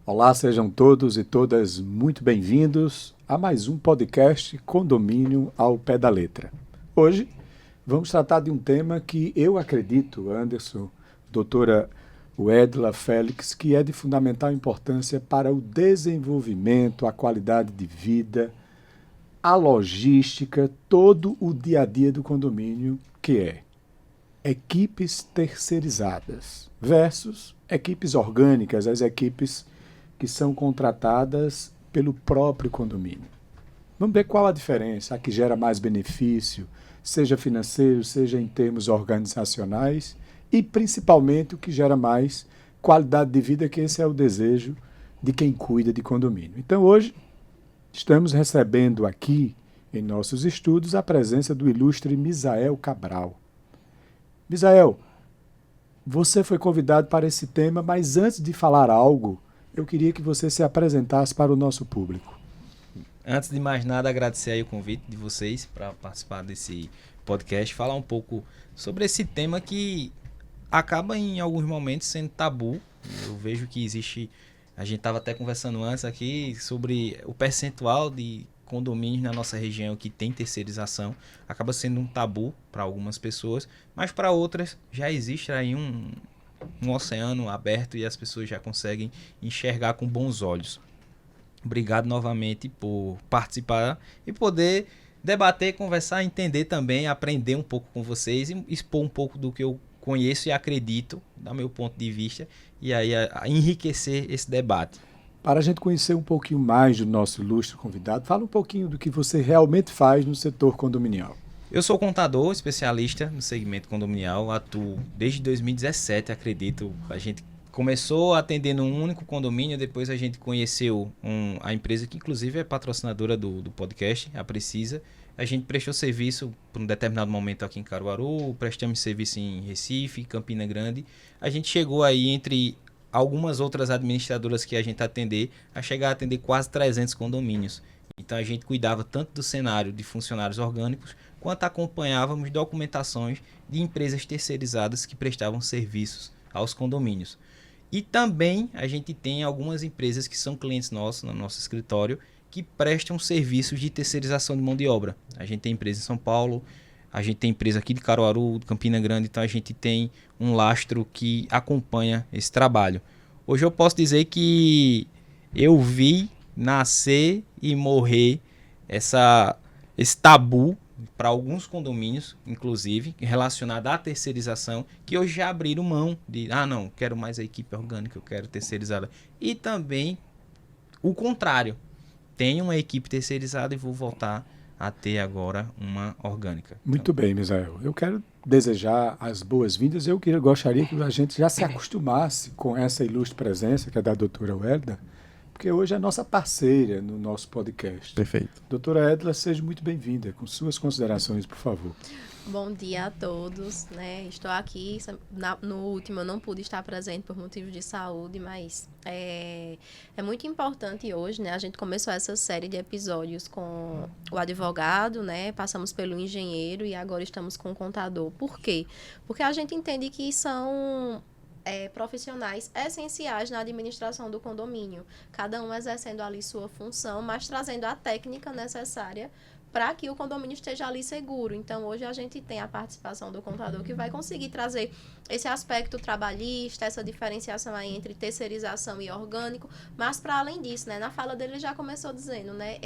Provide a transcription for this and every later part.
Olá, sejam todos e todas muito bem-vindos a mais um podcast Condomínio ao Pé da Letra. Hoje vamos tratar de um tema que eu acredito, Anderson, doutora Wedla Félix, que é de fundamental importância para o desenvolvimento, a qualidade de vida, a logística, todo o dia a dia do condomínio, que é equipes terceirizadas versus equipes orgânicas, as equipes que são contratadas pelo próprio condomínio. Vamos ver qual a diferença, a que gera mais benefício, seja financeiro, seja em termos organizacionais e principalmente o que gera mais qualidade de vida, que esse é o desejo de quem cuida de condomínio. Então hoje estamos recebendo aqui em nossos estudos a presença do ilustre Misael Cabral. Misael, você foi convidado para esse tema, mas antes de falar algo, eu queria que você se apresentasse para o nosso público. Antes de mais nada, agradecer aí o convite de vocês para participar desse podcast, falar um pouco sobre esse tema que acaba em alguns momentos sendo tabu. Eu vejo que existe, a gente estava até conversando antes aqui sobre o percentual de condomínios na nossa região que tem terceirização, acaba sendo um tabu para algumas pessoas, mas para outras já existe aí um oceano aberto e as pessoas já conseguem enxergar com bons olhos. Obrigado novamente por participar e poder debater, conversar, entender também, aprender um pouco com vocês e expor um pouco do que eu conheço e acredito, do meu ponto de vista, e aí a enriquecer esse debate. Para a gente conhecer um pouquinho mais do nosso ilustre convidado, fala um pouquinho do que você realmente faz no setor condominial. Eu sou contador, especialista no segmento condominial, atuo desde 2017, acredito. A gente começou atendendo um único condomínio, depois a gente conheceu a empresa que inclusive é patrocinadora do podcast, a Precisa. A gente prestou serviço por um determinado momento aqui em Caruaru, prestamos serviço em Recife, Campina Grande. A gente chegou aí entre algumas outras administradoras que a gente atender, a chegar a atender quase 300 condomínios. Então a gente cuidava tanto do cenário de funcionários orgânicos, quanto acompanhávamos documentações de empresas terceirizadas que prestavam serviços aos condomínios. E também a gente tem algumas empresas que são clientes nossos, no nosso escritório, que prestam serviços de terceirização de mão de obra. A gente tem empresa em São Paulo, a gente tem empresa aqui de Caruaru, de Campina Grande, então a gente tem um lastro que acompanha esse trabalho. Hoje eu posso dizer que eu vi nascer e morrer esse tabu para alguns condomínios, inclusive, relacionado à terceirização, que hoje já abriram mão de, não, quero mais a equipe orgânica, eu quero terceirizada. E também o contrário, tenho uma equipe terceirizada e vou voltar a ter agora uma orgânica. Muito bem, Misael. Eu quero desejar as boas-vindas. Eu gostaria que a gente já se acostumasse com essa ilustre presença, que é da doutora Wedla, porque hoje é nossa parceira no nosso podcast. Perfeito. Doutora Edla, seja muito bem-vinda. Com suas considerações, por favor. Bom dia a todos, né? Estou aqui, no último eu não pude estar presente por motivos de saúde, mas é muito importante hoje, né? A gente começou essa série de episódios com o advogado, né? Passamos pelo engenheiro e agora estamos com o contador. Por quê? Porque a gente entende que são profissionais essenciais na administração do condomínio, cada um exercendo ali sua função, mas trazendo a técnica necessária para que o condomínio esteja ali seguro. Então, hoje a gente tem a participação do contador que vai conseguir trazer esse aspecto trabalhista, essa diferenciação aí entre terceirização e orgânico, mas para além disso, né, na fala dele ele já começou dizendo, né,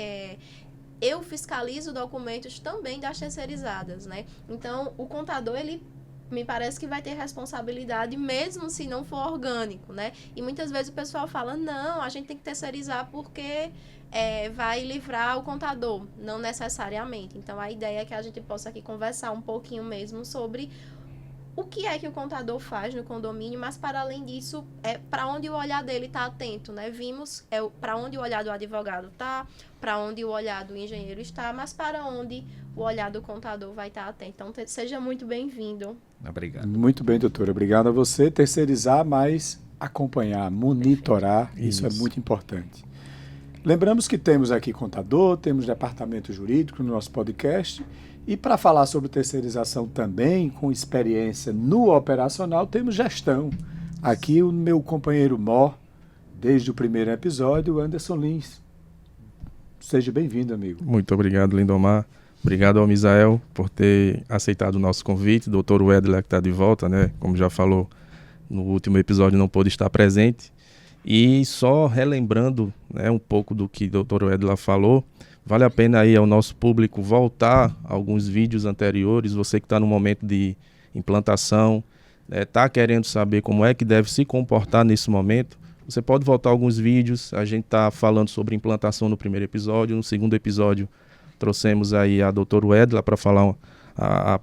eu fiscalizo documentos também das terceirizadas, né? Então, o contador, ele me parece que vai ter responsabilidade mesmo se não for orgânico, né? E muitas vezes o pessoal fala, não, a gente tem que terceirizar porque vai livrar o contador. Não necessariamente. Então, a ideia é que a gente possa aqui conversar um pouquinho mesmo sobre o que é que o contador faz no condomínio, mas para além disso, para onde o olhar dele está atento, né? Vimos para onde o olhar do advogado está, para onde o olhar do engenheiro está, mas para onde o olhar do contador vai estar atento. Então, seja muito bem-vindo. Obrigado. Muito bem, doutora. Obrigado a você. Terceirizar, mas acompanhar, monitorar, isso é muito importante. Lembramos que temos aqui contador, temos departamento jurídico no nosso podcast E para falar sobre terceirização também, com experiência no operacional, temos gestão. Aqui o meu companheiro Mó, desde o primeiro episódio, Anderson Lins. Seja bem-vindo, amigo. Muito obrigado, Lindomar. Obrigado ao Misael por ter aceitado o nosso convite. Doutor Wedler, que está de volta, né? Como já falou no último episódio, não pôde estar presente. E só relembrando, né, um pouco do que o doutor Wedler falou, vale a pena aí ao nosso público voltar a alguns vídeos anteriores. Você que está no momento de implantação, está querendo saber como é que deve se comportar nesse momento, você pode voltar a alguns vídeos. A gente está falando sobre implantação no primeiro episódio. No segundo episódio, trouxemos aí a doutora Wedler para falar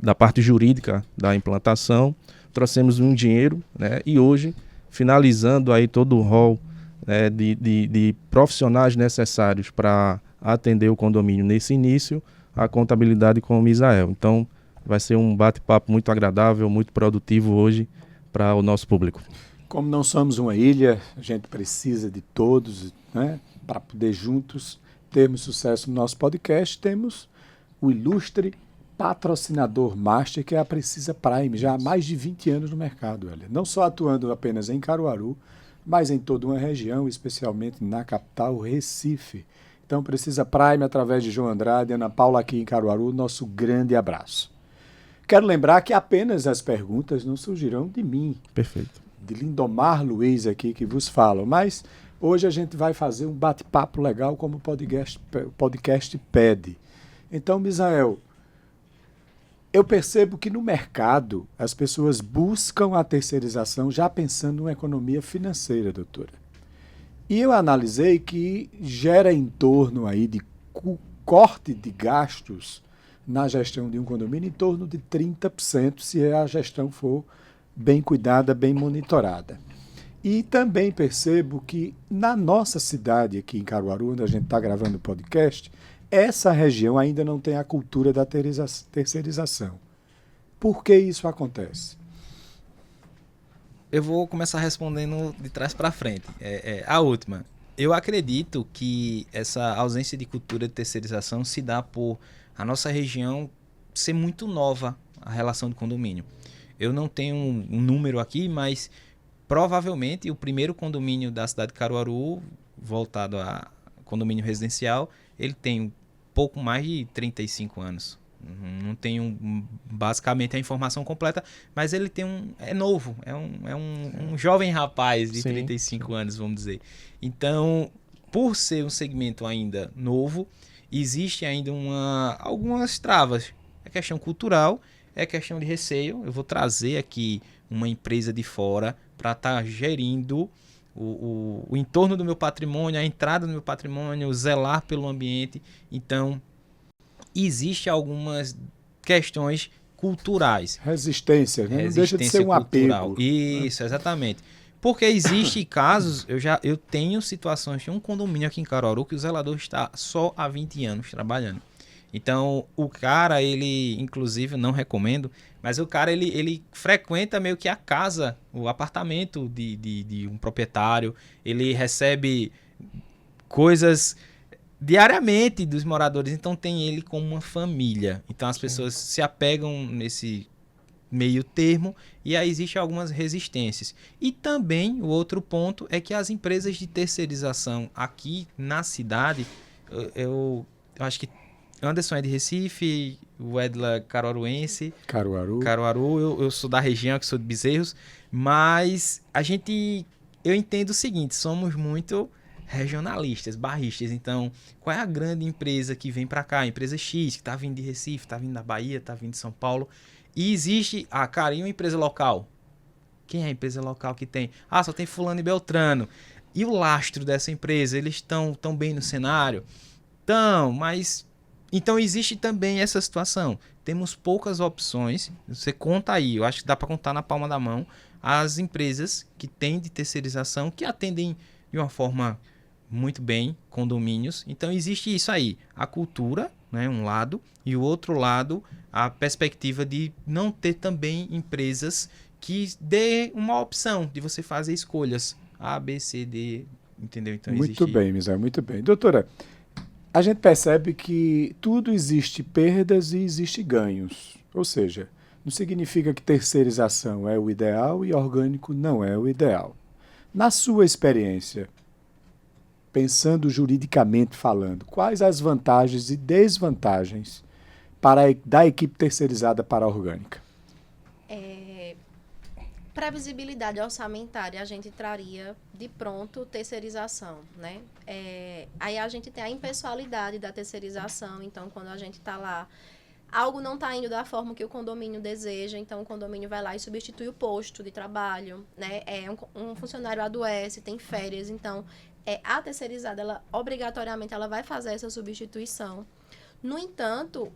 da parte jurídica da implantação. Trouxemos um engenheiro, né? E hoje, finalizando aí todo o rol, né, de profissionais necessários para atender o condomínio nesse início, a contabilidade com o Misael. Então, vai ser um bate-papo muito agradável, muito produtivo hoje para o nosso público. Como não somos uma ilha, a gente precisa de todos, né, para poder juntos termos sucesso no nosso podcast. Temos o ilustre patrocinador master, que é a Precisa Prime, já há mais de 20 anos no mercado. Não só atuando apenas em Caruaru, mas em toda uma região, especialmente na capital, Recife. Então, Precisa Prime, através de João Andrade, Ana Paula aqui em Caruaru, nosso grande abraço. Quero lembrar que apenas as perguntas não surgirão de mim. Perfeito. De Lindomar Luiz aqui que vos falo, mas hoje a gente vai fazer um bate-papo legal como o podcast pede. Então, Misael, eu percebo que no mercado as pessoas buscam a terceirização já pensando numa economia financeira, doutora. E eu analisei que gera em torno aí de corte de gastos na gestão de um condomínio em torno de 30%, se a gestão for bem cuidada, bem monitorada. E também percebo que na nossa cidade, aqui em Caruaru, onde a gente está gravando o podcast, essa região ainda não tem a cultura da terceirização. Por que isso acontece? Eu vou começar respondendo de trás para frente. A última. Eu acredito que essa ausência de cultura de terceirização se dá por a nossa região ser muito nova, a relação de condomínio. Eu não tenho um número aqui, mas provavelmente o primeiro condomínio da cidade de Caruaru, voltado a condomínio residencial, ele tem pouco mais de 35 anos. Não tenho basicamente a informação completa, mas ele tem é novo, é um jovem rapaz de 35 anos, vamos dizer. Então, por ser um segmento ainda novo, existe ainda algumas travas. É questão cultural, é questão de receio. Eu vou trazer aqui uma empresa de fora para estar gerindo o entorno do meu patrimônio, a entrada do meu patrimônio, zelar pelo ambiente. Então, existe algumas questões culturais. Resistência, né? Não deixa de ser um cultural. apego. Isso, exatamente. Porque existe casos, eu tenho situações de um condomínio aqui em Caruaru que o zelador está só há 20 anos trabalhando. Então, o cara, ele, inclusive, não recomendo, mas o cara, ele frequenta meio que a casa, o apartamento de um proprietário, ele recebe coisas diariamente dos moradores, então tem ele como uma família. Então, as pessoas se apegam nesse meio termo e aí existem algumas resistências. E também, o outro ponto é que as empresas de terceirização aqui na cidade, eu acho que Anderson é de Recife, o Edla caruaruense. Caruaru, eu sou da região, que sou de Bezerros, mas eu entendo o seguinte, somos muito regionalistas, barristas. Então, qual é a grande empresa que vem para cá? A empresa X, que está vindo de Recife, está vindo da Bahia, está vindo de São Paulo. E existe, e uma empresa local? Quem é a empresa local que tem? Só tem fulano e beltrano. E o lastro dessa empresa, eles estão tão bem no cenário? Mas... Então, existe também essa situação. Temos poucas opções. Você conta aí, eu acho que dá para contar na palma da mão, as empresas que têm de terceirização, que atendem de uma forma muito bem condomínios. Então, existe isso aí. A cultura, né, um lado, e o outro lado, a perspectiva de não ter também empresas que dê uma opção de você fazer escolhas A, B, C, D, entendeu? Então, muito bem, Misael, muito bem. Doutora, a gente percebe que tudo existe perdas e existe ganhos. Ou seja, não significa que terceirização é o ideal e orgânico não é o ideal. Na sua experiência, pensando juridicamente falando, quais as vantagens e desvantagens da equipe terceirizada para a orgânica? Previsibilidade orçamentária, a gente traria de pronto terceirização, né? Aí a gente tem a impessoalidade da terceirização, então quando a gente está lá, algo não está indo da forma que o condomínio deseja, então o condomínio vai lá e substitui o posto de trabalho, né? Um funcionário adoece, tem férias, então a terceirizada, ela, obrigatoriamente, ela vai fazer essa substituição. No entanto,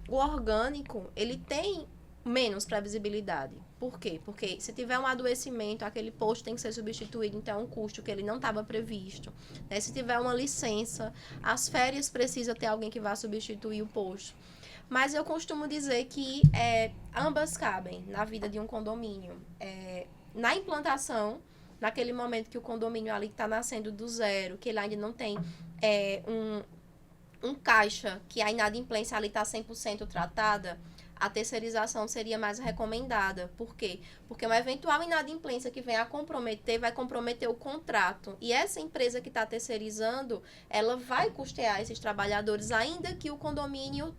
o orgânico, ele tem menos previsibilidade. Por quê? Porque se tiver um adoecimento, aquele posto tem que ser substituído, então é um custo que ele não estava previsto. Né? Se tiver uma licença, as férias precisa ter alguém que vá substituir o posto. Mas eu costumo dizer que ambas cabem na vida de um condomínio. Na implantação, naquele momento que o condomínio ali está nascendo do zero, que ele ainda não tem um caixa, que a inadimplência ali está 100% tratada, a terceirização seria mais recomendada. Por quê? Porque uma eventual inadimplência que venha a comprometer, vai comprometer o contrato. E essa empresa que está terceirizando, ela vai custear esses trabalhadores, ainda que o condomínio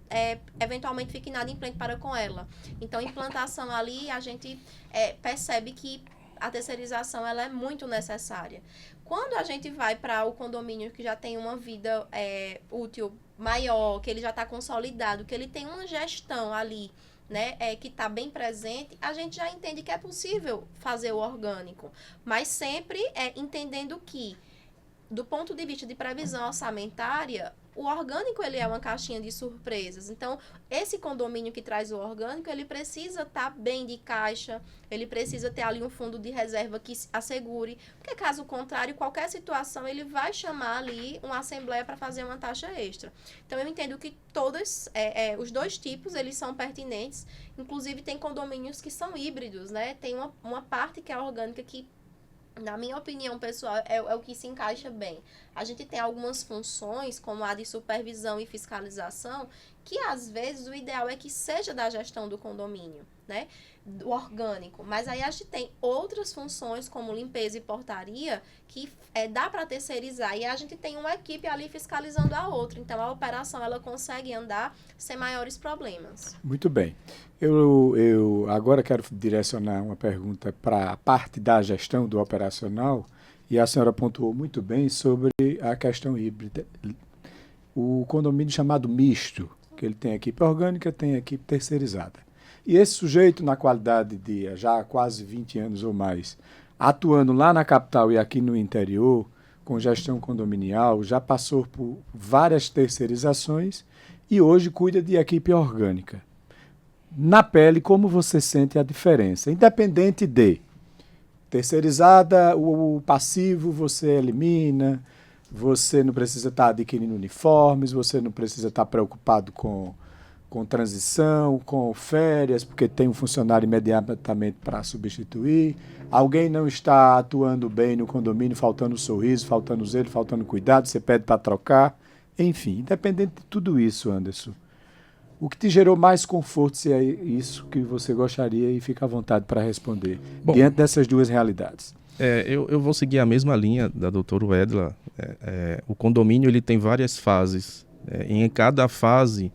eventualmente fique inadimplente para com ela. Então, implantação ali, a gente percebe que a terceirização ela é muito necessária. Quando a gente vai para o condomínio que já tem uma vida útil maior, que ele já está consolidado, que ele tem uma gestão ali, né, que está bem presente, a gente já entende que é possível fazer o orgânico, mas sempre entendendo que, do ponto de vista de previsão orçamentária, o orgânico ele é uma caixinha de surpresas. Então, esse condomínio que traz o orgânico, ele precisa estar bem de caixa, ele precisa ter ali um fundo de reserva que assegure, porque caso contrário, qualquer situação, ele vai chamar ali uma assembleia para fazer uma taxa extra. Então, eu entendo que todos, os dois tipos, eles são pertinentes. Inclusive, tem condomínios que são híbridos, né? Tem uma parte que é orgânica que, na minha opinião pessoal, é o que se encaixa bem. A gente tem algumas funções, como a de supervisão e fiscalização, que às vezes o ideal é que seja da gestão do condomínio, né? Do orgânico. Mas aí a gente tem outras funções, como limpeza e portaria, que dá para terceirizar. E a gente tem uma equipe ali fiscalizando a outra. Então, a operação ela consegue andar sem maiores problemas. Muito bem. Eu agora quero direcionar uma pergunta para a parte da gestão do operacional, e a senhora pontuou muito bem sobre a questão híbrida. O condomínio chamado misto, que ele tem equipe orgânica, tem equipe terceirizada. E esse sujeito, na qualidade de já há quase 20 anos ou mais, atuando lá na capital e aqui no interior, com gestão condominial, já passou por várias terceirizações e hoje cuida de equipe orgânica. Na pele, como você sente a diferença? Independente de terceirizada, o passivo você elimina, você não precisa estar adquirindo uniformes, você não precisa estar preocupado com transição, com férias, porque tem um funcionário imediatamente para substituir. Alguém não está atuando bem no condomínio, faltando sorriso, faltando zelo, faltando cuidado, você pede para trocar. Enfim, independente de tudo isso, Anderson, o que te gerou mais conforto, se é isso que você gostaria, e fica à vontade para responder, diante dessas duas realidades? Eu vou seguir a mesma linha da doutora Wedla. O condomínio ele tem várias fases. Em cada fase,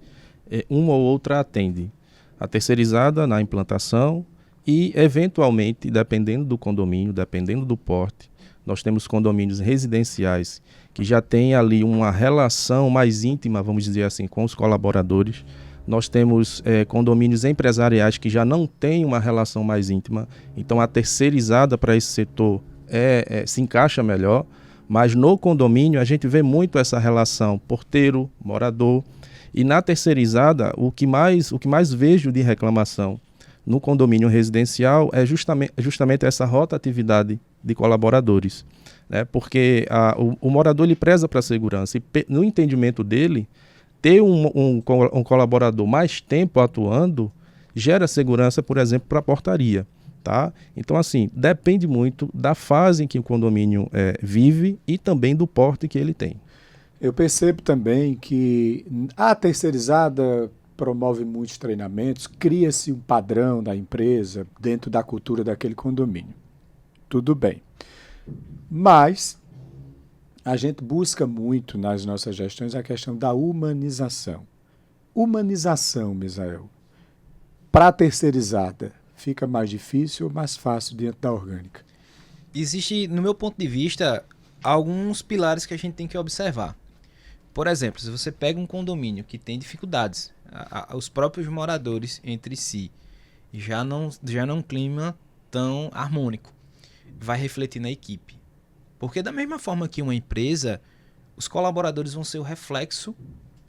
uma ou outra atende. A terceirizada na implantação e, eventualmente, dependendo do condomínio, dependendo do porte, nós temos condomínios residenciais que já têm ali uma relação mais íntima, vamos dizer assim, com os colaboradores. Nós temos condomínios empresariais que já não têm uma relação mais íntima, então a terceirizada para esse setor se encaixa melhor, mas no condomínio a gente vê muito essa relação porteiro, morador, e na terceirizada o que mais vejo de reclamação no condomínio residencial é justamente essa rotatividade de colaboradores, né? Porque o morador ele preza para a segurança e no entendimento dele, ter um colaborador mais tempo atuando gera segurança, por exemplo, para a portaria, tá? Então, assim, depende muito da fase em que o condomínio vive e também do porte que ele tem. Eu percebo também que a terceirizada promove muitos treinamentos, cria-se um padrão da empresa dentro da cultura daquele condomínio. Tudo bem. Mas a gente busca muito nas nossas gestões a questão da humanização. Humanização, Misael, para a terceirizada, fica mais difícil ou mais fácil dentro da orgânica? Existe, no meu ponto de vista, alguns pilares que a gente tem que observar. Por exemplo, se você pega um condomínio que tem dificuldades, os próprios moradores entre si já não clima tão harmônico, vai refletir na equipe. Porque da mesma forma que uma empresa, os colaboradores vão ser o reflexo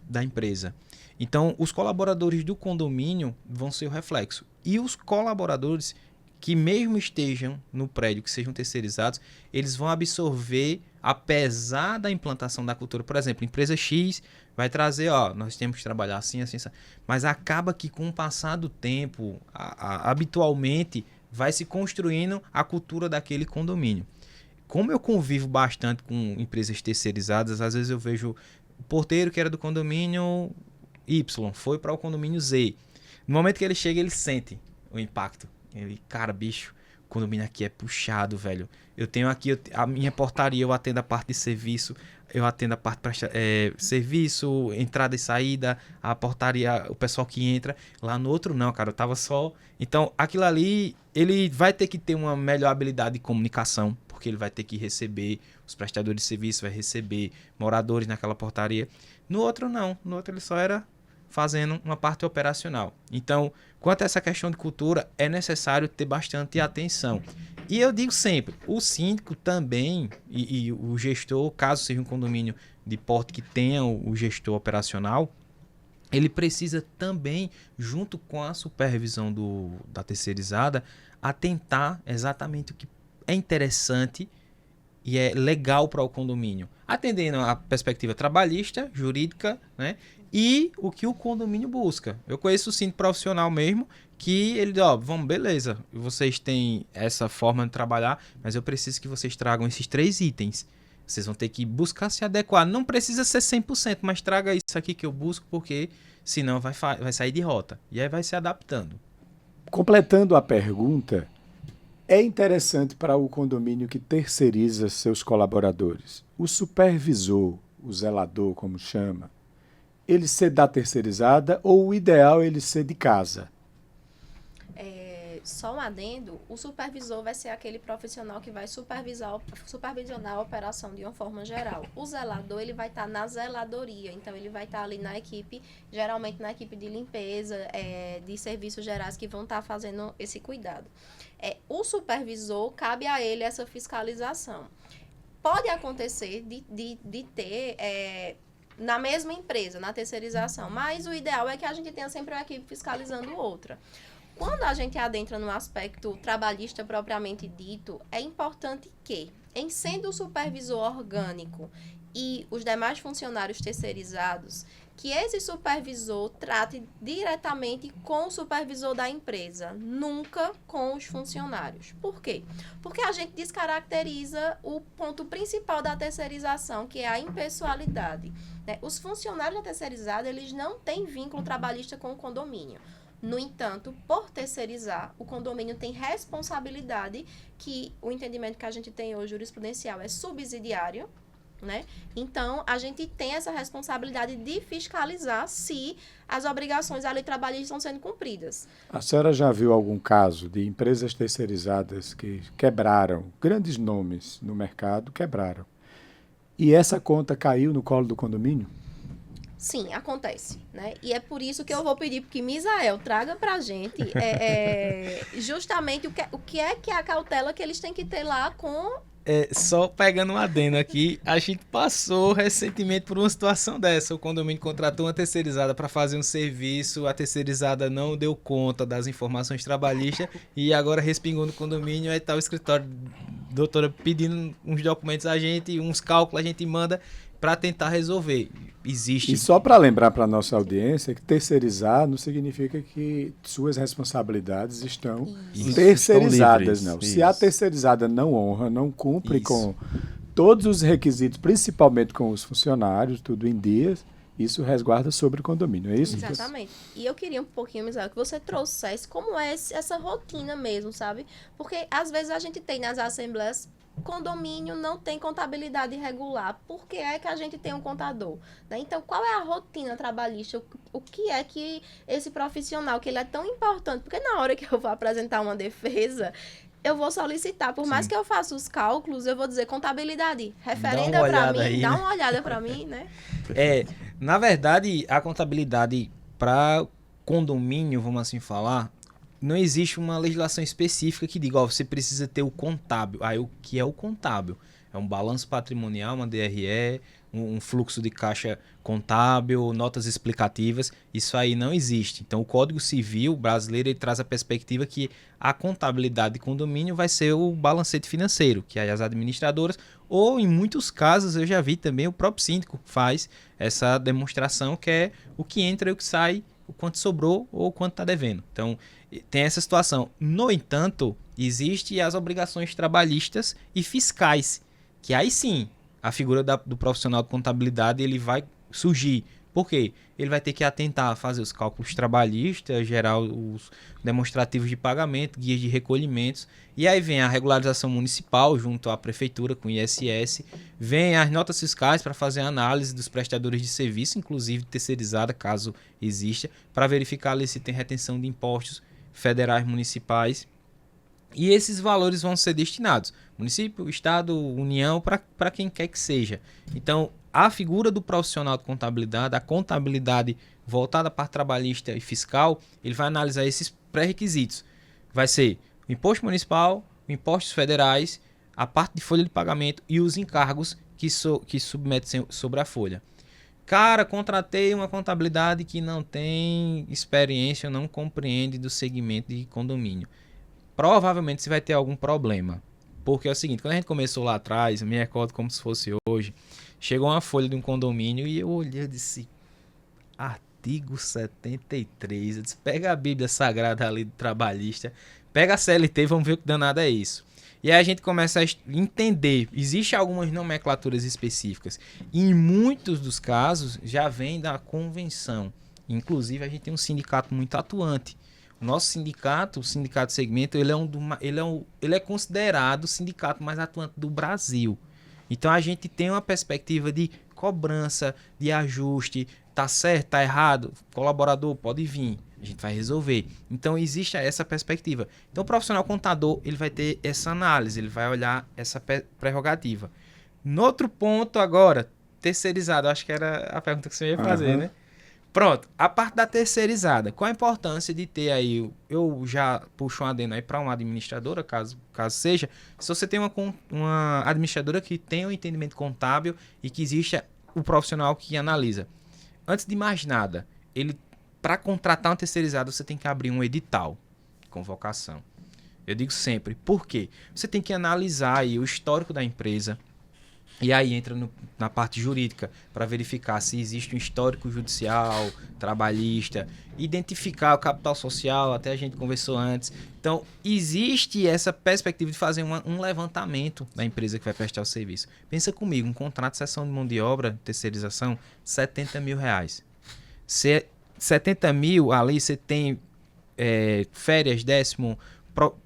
da empresa. Então, os colaboradores do condomínio vão ser o reflexo. E os colaboradores que mesmo estejam no prédio, que sejam terceirizados, eles vão absorver, apesar da implantação da cultura. Por exemplo, empresa X vai trazer, nós temos que trabalhar assim, assim, assim. Mas acaba que com o passar do tempo, habitualmente, vai se construindo a cultura daquele condomínio. Como eu convivo bastante com empresas terceirizadas, às vezes eu vejo o porteiro que era do condomínio Y, foi para o condomínio Z. No momento que ele chega, ele sente o impacto. Ele, cara, bicho, o condomínio aqui é puxado, velho. Eu tenho aqui a minha portaria, eu atendo a parte de serviço, eu atendo a parte de serviço, entrada e saída, a portaria, o pessoal que entra. Lá no outro não, cara, eu tava só... Então, aquilo ali, ele vai ter que ter uma melhor habilidade de comunicação, porque ele vai ter que receber os prestadores de serviço, vai receber moradores naquela portaria. No outro não, no outro ele só era fazendo uma parte operacional. Então, quanto a essa questão de cultura, é necessário ter bastante atenção. E eu digo sempre, o síndico também e o gestor, caso seja um condomínio de porte que tenha o gestor operacional, ele precisa também, junto com a supervisão da terceirizada, atentar exatamente o que é interessante e é legal para o condomínio, atendendo a perspectiva trabalhista, jurídica, né? E o que o condomínio busca. Eu conheço o síndico profissional mesmo, que ele diz, vamos, beleza, vocês têm essa forma de trabalhar, mas eu preciso que vocês tragam esses 3 itens. Vocês vão ter que buscar se adequar. Não precisa ser 100%, mas traga isso aqui que eu busco, porque senão vai sair de rota. E aí vai se adaptando. Completando a pergunta, é interessante para o condomínio que terceiriza seus colaboradores, o supervisor, o zelador, como chama, ele ser da terceirizada ou o ideal é ele ser de casa? Só um adendo, o supervisor vai ser aquele profissional que vai supervisionar a operação de uma forma geral. O zelador, ele vai estar na zeladoria, então ele vai estar ali na equipe, geralmente na equipe de limpeza, de serviços gerais que vão estar fazendo esse cuidado. O supervisor, cabe a ele essa fiscalização. Pode acontecer de ter... na mesma empresa, na terceirização, mas o ideal é que a gente tenha sempre uma equipe fiscalizando outra. Quando a gente adentra no aspecto trabalhista propriamente dito, é importante que, em sendo o supervisor orgânico e os demais funcionários terceirizados, que esse supervisor trate diretamente com o supervisor da empresa, nunca com os funcionários. Por quê? Porque a gente descaracteriza o ponto principal da terceirização, que é a impessoalidade. Os funcionários da terceirizada, eles não têm vínculo trabalhista com o condomínio. No entanto, por terceirizar, o condomínio tem responsabilidade, que o entendimento que a gente tem hoje jurisprudencial é subsidiário, né? Então, a gente tem essa responsabilidade de fiscalizar se as obrigações ali trabalhistas estão sendo cumpridas. A senhora já viu algum caso de empresas terceirizadas que quebraram, grandes nomes no mercado quebraram, e essa conta caiu no colo do condomínio? Sim, acontece, né? E é por isso que eu vou pedir que Misael traga pra gente justamente o que é a cautela que eles têm que ter lá com... Só pegando um adendo aqui, a gente passou recentemente por uma situação dessa. O condomínio contratou uma terceirizada para fazer um serviço, a terceirizada não deu conta das informações trabalhistas e agora respingou no condomínio, aí tá o escritório, doutora, pedindo uns documentos a gente, uns cálculos a gente manda para tentar resolver. Existe. E só para lembrar para a nossa audiência que terceirizar não significa que suas responsabilidades estão terceirizadas, não. Isso. Se a terceirizada não honra, não cumpre todos os requisitos, principalmente com os funcionários, tudo em dias, isso resguarda sobre o condomínio, é isso? Exatamente. E eu queria um pouquinho, Misael, que você trouxesse como é essa rotina mesmo, sabe? Porque às vezes a gente tem nas assembleias, condomínio não tem contabilidade regular. Por que é que a gente tem um contador? Né? Então, qual é a rotina trabalhista? O que é que esse profissional, que ele é tão importante? Porque na hora que eu vou apresentar uma defesa, eu vou solicitar, por mais que eu faça os cálculos, eu vou dizer contabilidade, referenda para mim, aí, dá né? uma olhada para mim, né? Na verdade, a contabilidade para condomínio, vamos assim falar, não existe uma legislação específica que diga, ó, você precisa ter o contábil. Aí o que é o contábil? É um balanço patrimonial, uma DRE, um fluxo de caixa contábil, notas explicativas. Isso aí não existe. Então o Código Civil brasileiro ele traz a perspectiva que a contabilidade de condomínio vai ser o balancete financeiro, que aí as administradoras, ou em muitos casos eu já vi também o próprio síndico faz essa demonstração, que é o que entra e o que sai, o quanto sobrou ou o quanto está devendo. Então tem essa situação. No entanto, existem as obrigações trabalhistas e fiscais, que aí sim, a figura do profissional de contabilidade ele vai surgir. Por quê? Ele vai ter que atentar a fazer os cálculos trabalhistas, gerar os demonstrativos de pagamento, guias de recolhimentos, e aí vem a regularização municipal junto à prefeitura com o ISS, vem as notas fiscais para fazer a análise dos prestadores de serviço, inclusive terceirizada, caso exista, para verificar ali se tem retenção de impostos federais, municipais, e esses valores vão ser destinados, município, estado, união, para quem quer que seja. Então, a figura do profissional de contabilidade, a contabilidade voltada para trabalhista e fiscal, ele vai analisar esses pré-requisitos. Vai ser o imposto municipal, impostos federais, a parte de folha de pagamento e os encargos que submetem sobre a folha. Cara, contratei uma contabilidade que não tem experiência, não compreende do segmento de condomínio. Provavelmente você vai ter algum problema. Porque é o seguinte, quando a gente começou lá atrás, eu me recordo como se fosse hoje, chegou uma folha de um condomínio e eu olhei e disse, artigo 73, eu disse, pega a Bíblia Sagrada ali do trabalhista, pega a CLT e vamos ver o que danado é isso. E aí a gente começa a entender, existem algumas nomenclaturas específicas, e em muitos dos casos já vem da convenção. Inclusive a gente tem um sindicato muito atuante. O nosso sindicato, o Sindicato de Segmento, ele é considerado o sindicato mais atuante do Brasil. Então a gente tem uma perspectiva de cobrança, de ajuste, tá certo, tá errado, colaborador pode vir, a gente vai resolver. Então existe essa perspectiva. Então o profissional contador, ele vai ter essa análise, ele vai olhar essa prerrogativa. No outro ponto agora, terceirizado, acho que era a pergunta que você ia fazer, né? Pronto, a parte da terceirizada. Qual a importância de ter aí, eu já puxo um adendo aí para uma administradora, caso seja, se você tem uma administradora que tem um entendimento contábil e que existe o profissional que analisa. Antes de mais nada, para contratar um terceirizado, você tem que abrir um edital de convocação. Eu digo sempre, por quê? Você tem que analisar aí o histórico da empresa, e aí entra na parte jurídica para verificar se existe um histórico judicial, trabalhista, identificar o capital social, até a gente conversou antes. Então, existe essa perspectiva de fazer um levantamento da empresa que vai prestar o serviço. Pensa comigo, um contrato de cessão de mão de obra, terceirização, R$70 mil. 70 mil, ali você tem férias, décimo,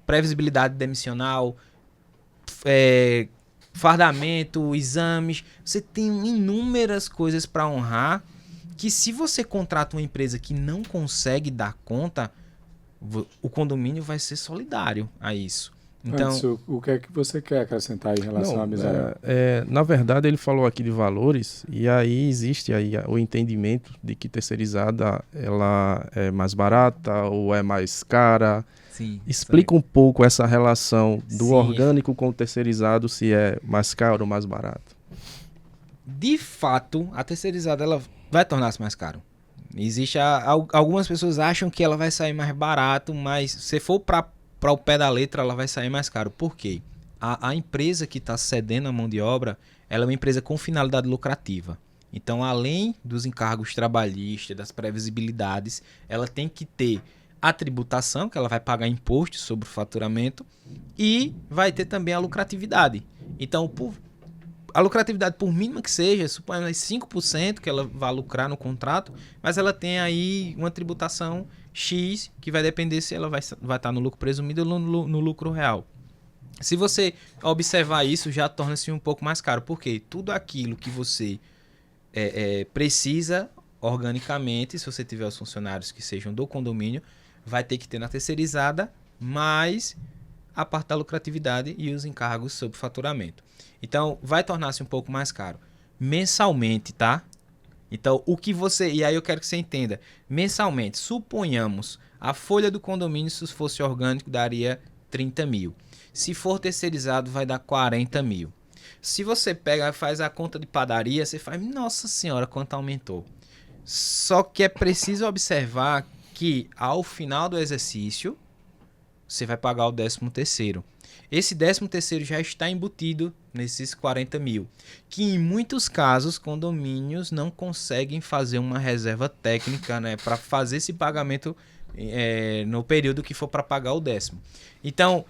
previsibilidade demissional, fardamento, exames, você tem inúmeras coisas para honrar, que se você contrata uma empresa que não consegue dar conta, o condomínio vai ser solidário a isso. Então, Anderson, o que é que você quer acrescentar em relação à miséria? Na verdade, ele falou aqui de valores, e aí existe aí o entendimento de que terceirizada ela é mais barata ou é mais cara. sim, Explica um pouco essa relação do Sim. orgânico com o terceirizado, se é mais caro ou mais barato. De fato, a terceirizada ela vai tornar-se mais caro. Algumas pessoas acham que ela vai sair mais barato, mas se for para o pé da letra, ela vai sair mais caro. Por quê? A empresa que está cedendo a mão de obra, ela é uma empresa com finalidade lucrativa. Então, além dos encargos trabalhistas, das previsibilidades, ela tem que ter a tributação, que ela vai pagar imposto sobre o faturamento, e vai ter também a lucratividade. Então, a lucratividade, por mínima que seja, suponhamos 5% que ela vai lucrar no contrato, mas ela tem aí uma tributação X, que vai depender se ela vai estar no lucro presumido ou no lucro real. Se você observar isso, já torna-se um pouco mais caro, porque tudo aquilo que você precisa organicamente, se você tiver os funcionários que sejam do condomínio, vai ter que ter na terceirizada, mais a parte da lucratividade e os encargos sobre faturamento. Então, vai tornar-se um pouco mais caro. Mensalmente, tá? Então, o que você... E aí eu quero que você entenda. Mensalmente, suponhamos, a folha do condomínio, se fosse orgânico, daria 30 mil. Se for terceirizado, vai dar 40 mil. Se você pega e faz a conta de padaria, você faz, nossa senhora, quanto aumentou. Só que é preciso observar que, ao final do exercício, você vai pagar o 13º. Esse 13º já está embutido nesses 40 mil. Que em muitos casos, condomínios não conseguem fazer uma reserva técnica, né, para fazer esse pagamento no período que for para pagar o 10º. Então,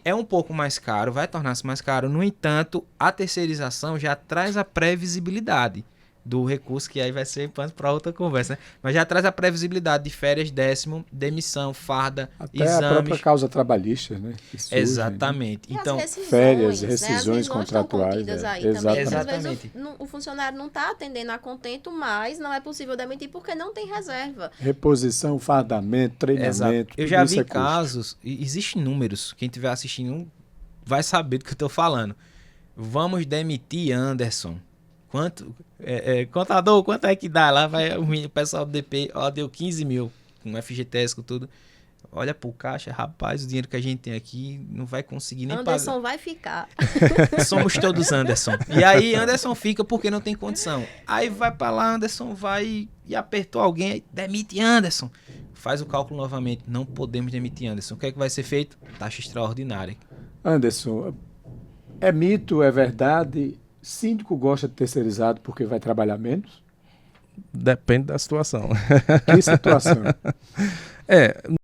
é um pouco mais caro, vai tornar-se mais caro. No entanto, a terceirização já traz a previsibilidade do recurso, que aí vai ser para outra conversa, né? Mas já traz a previsibilidade de férias, 10º, demissão, farda, até exames. A própria causa trabalhista, né? Surgem, exatamente. Né? Então, férias, né? rescisões contratuais. Aí também. Às vezes o funcionário não está atendendo a contento, mas não é possível demitir porque não tem reserva. Reposição, fardamento, treinamento. Eu já vi casos, existem números, quem estiver assistindo vai saber do que eu estou falando. Vamos demitir Anderson. Contador, quanto é que dá? Lá vai o pessoal do DP, deu 15 mil, com FGTS, com tudo. Olha pro caixa, rapaz, o dinheiro que a gente tem aqui não vai conseguir nem pagar. Anderson vai ficar. Somos todos Anderson. E aí Anderson fica porque não tem condição. Aí vai pra lá, Anderson vai e apertou alguém, demite Anderson. Faz o cálculo novamente, não podemos demitir Anderson. O que é que vai ser feito? Taxa extraordinária. Anderson, é mito, é verdade? Síndico gosta de terceirizado porque vai trabalhar menos? Depende da situação. Que situação?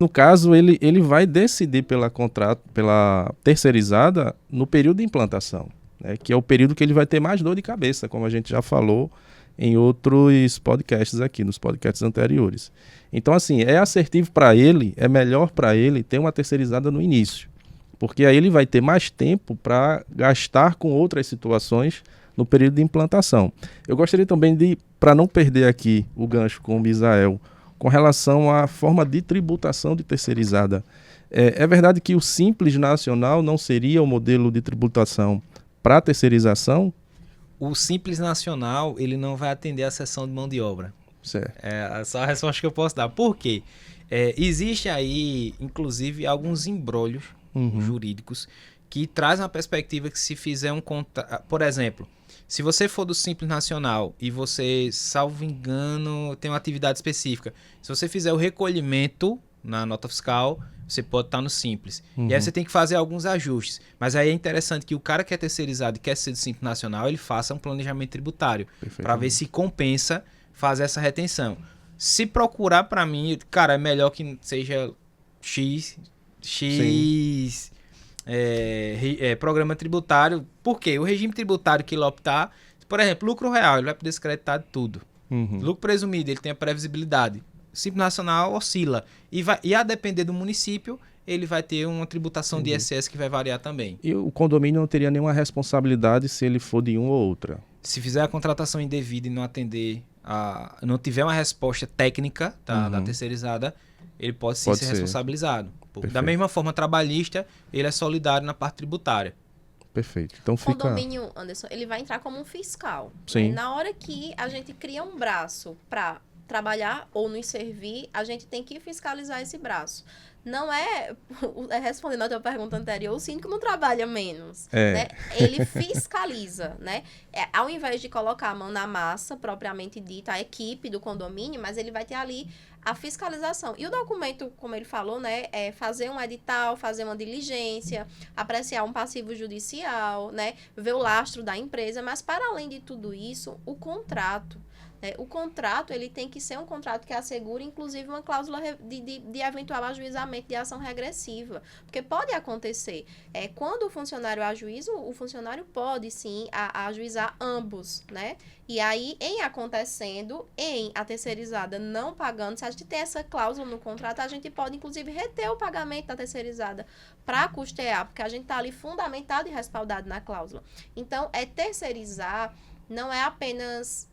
No caso, ele vai decidir pela terceirizada no período de implantação, né, que é o período que ele vai ter mais dor de cabeça, como a gente já falou em outros podcasts aqui, nos podcasts anteriores. Então, assim, é assertivo para ele, é melhor para ele ter uma terceirizada no início, porque aí ele vai ter mais tempo para gastar com outras situações no período de implantação. Eu gostaria também de, para não perder aqui o gancho com o Misael, com relação à forma de tributação de terceirizada. É verdade que o Simples Nacional não seria o modelo de tributação para terceirização? O Simples Nacional, ele não vai atender a seção de mão de obra. Certo. É só a resposta que eu posso dar. Por quê? Existe aí, inclusive, alguns embrólios jurídicos que trazem uma perspectiva que se fizer um contrato... Por exemplo, se você for do Simples Nacional e você, salvo engano, tem uma atividade específica, se você fizer o recolhimento na nota fiscal, você pode estar no Simples. E aí você tem que fazer alguns ajustes. Mas aí é interessante que o cara que é terceirizado e quer ser do Simples Nacional, ele faça um planejamento tributário para ver se compensa fazer essa retenção. Se procurar para mim, cara, é melhor que seja X programa tributário. Por quê? O regime tributário que ele optar, por exemplo, lucro real, ele vai poder descreditar tudo. Lucro presumido, ele tem a previsibilidade. Simples Nacional oscila. E a depender do município, ele vai ter uma tributação de ISS que vai variar também. E o condomínio não teria nenhuma responsabilidade se ele for de uma ou outra? Se fizer a contratação indevida e não atender, não tiver uma resposta técnica da terceirizada, ele pode sim ser responsabilizado. Perfeito. Da mesma forma, trabalhista, ele é solidário na parte tributária. Perfeito. Então o condomínio, Anderson, ele vai entrar como um fiscal. Sim. Né? Na hora que a gente cria um braço para trabalhar ou nos servir, a gente tem que fiscalizar esse braço. Não respondendo a tua pergunta anterior, o síndico não trabalha menos. Né? Ele fiscaliza, né? Ao invés de colocar a mão na massa, propriamente dita, a equipe do condomínio, mas ele vai ter ali a fiscalização. E o documento, como ele falou, né, é fazer um edital, fazer uma diligência, apreciar um passivo judicial, né, ver o lastro da empresa, mas para além de tudo isso, o contrato. O contrato, ele tem que ser um contrato que assegure, inclusive, uma cláusula de eventual ajuizamento de ação regressiva. Porque pode acontecer. Quando o funcionário ajuiza, o funcionário pode, sim, ajuizar ambos, né? E aí, em a terceirizada não pagando, se a gente tem essa cláusula no contrato, a gente pode, inclusive, reter o pagamento da terceirizada para custear, porque a gente está ali fundamentado e respaldado na cláusula. Então, terceirizar não é apenas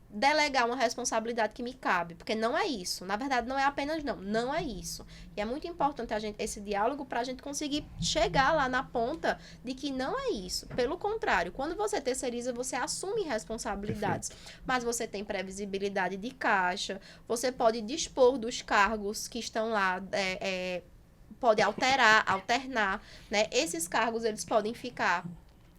delegar uma responsabilidade que me cabe, porque não é isso. Na verdade, não é apenas não é isso. E é muito importante esse diálogo para a gente conseguir chegar lá na ponta de que não é isso. Pelo contrário, quando você terceiriza, você assume responsabilidades, mas você tem previsibilidade de caixa, você pode dispor dos cargos que estão lá, pode alternar, né? Esses cargos, eles podem ficar